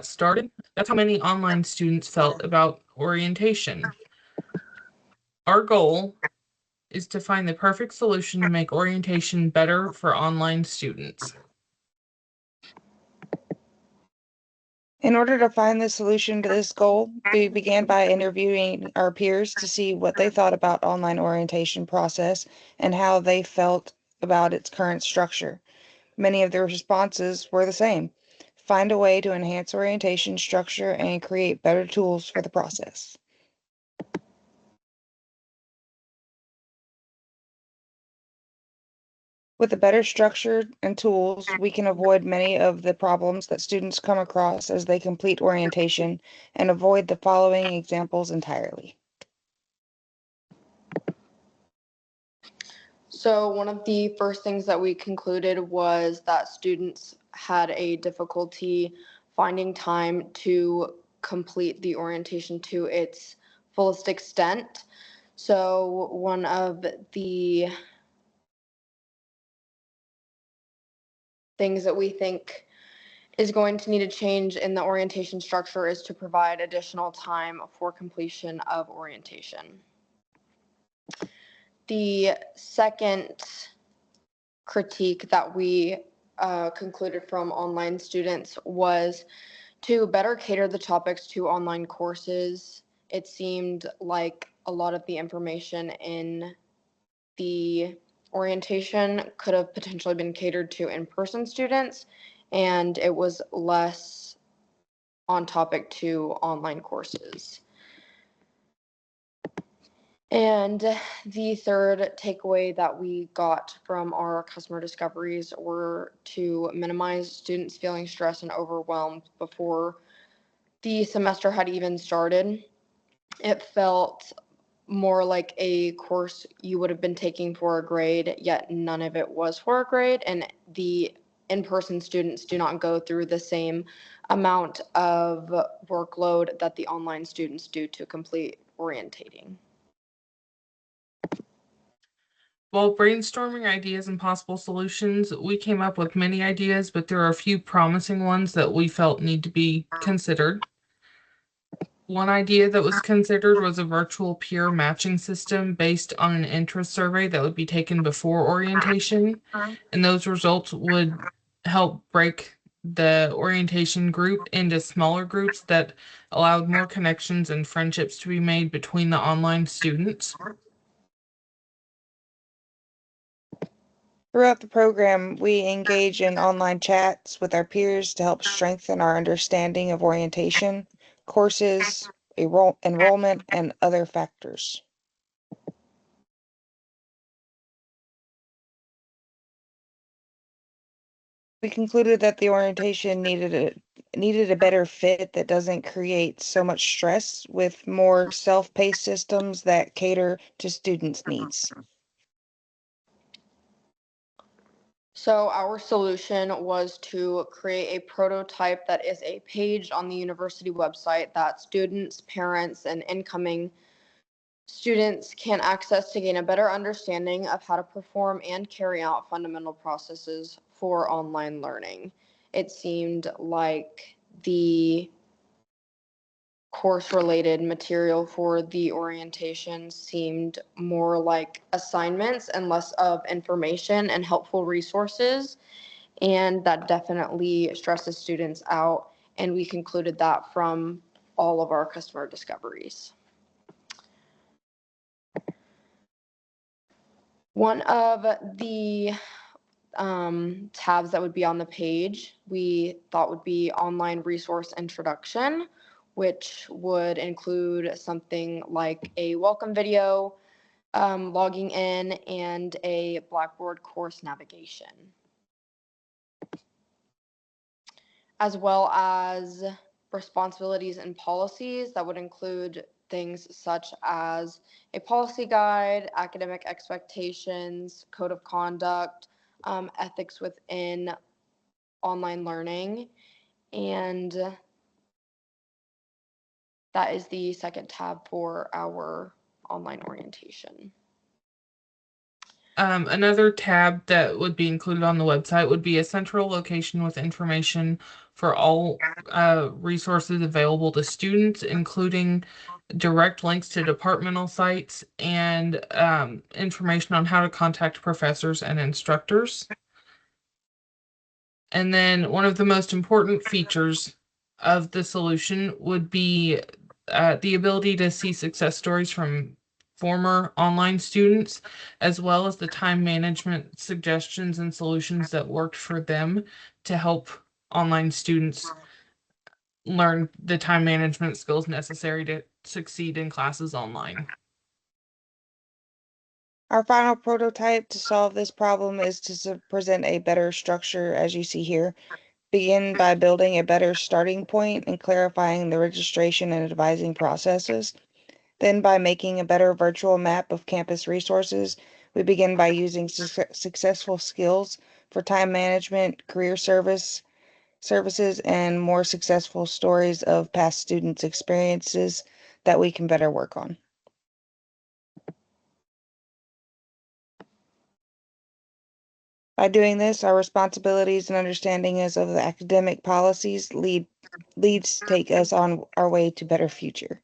started. That's how many online students felt about orientation. Our goal is to find the perfect solution to make orientation better for online students. In order to find the solution to this goal, we began by interviewing our peers to see what they thought about online orientation process and how they felt about its current structure. Many of the responses were the same. Find a way to enhance orientation structure and create better tools for the process. With a better structure and tools, we can avoid many of the problems that students come across as they complete orientation and avoid the following examples entirely. So one of the first things that we concluded was that students had a difficulty finding time to complete the orientation to its fullest extent. So one of the things that we think is going to need a change in the orientation structure is to provide additional time for completion of orientation. The second critique that we concluded from online students was to better cater the topics to online courses. It seemed like a lot of the information in the orientation could have potentially been catered to in-person students, and it was less on topic to online courses. And the third takeaway that we got from our customer discoveries were to minimize students feeling stressed and overwhelmed before the semester had even started. It felt more like a course you would have been taking for a grade, yet none of it was for a grade, and the in-person students do not go through the same amount of workload that the online students do to complete orientating. While brainstorming ideas and possible solutions, we came up with many ideas, but there are a few promising ones that we felt need to be considered. One idea that was considered was a virtual peer matching system based on an interest survey that would be taken before orientation, and those results would help break the orientation group into smaller groups that allowed more connections and friendships to be made between the online students. Throughout the program, we engage in online chats with our peers to help strengthen our understanding of orientation, courses, enrollment, and other factors. We concluded that the orientation needed a better fit that doesn't create so much stress, with more self-paced systems that cater to students' needs. So our solution was to create a prototype that is a page on the university website that students, parents, and incoming students can access to gain a better understanding of how to perform and carry out fundamental processes for online learning. It seemed like the course-related material for the orientation seemed more like assignments and less of information and helpful resources, and that definitely stresses students out, and we concluded that from all of our customer discoveries. One of the tabs that would be on the page we thought would be online resource introduction, which would include something like a welcome video, logging in, and a Blackboard course navigation, as well as responsibilities and policies that would include things such as a policy guide, academic expectations, code of conduct, ethics within online learning, and that is the second tab for our online orientation. Another tab that would be included on the website would be a central location with information for all resources available to students, including direct links to departmental sites and information on how to contact professors and instructors. And then one of the most important features of the solution would be the ability to see success stories from former online students, as well as the time management suggestions and solutions that worked for them to help online students learn the time management skills necessary to succeed in classes online. Our final prototype to solve this problem is to present a better structure, as you see here. Begin by building a better starting point and clarifying the registration and advising processes. Then by making a better virtual map of campus resources, we begin by using successful skills for time management, career services, and more successful stories of past students' experiences that we can better work on. By doing this, our responsibilities and understanding of the academic policies leads take us on our way to better future.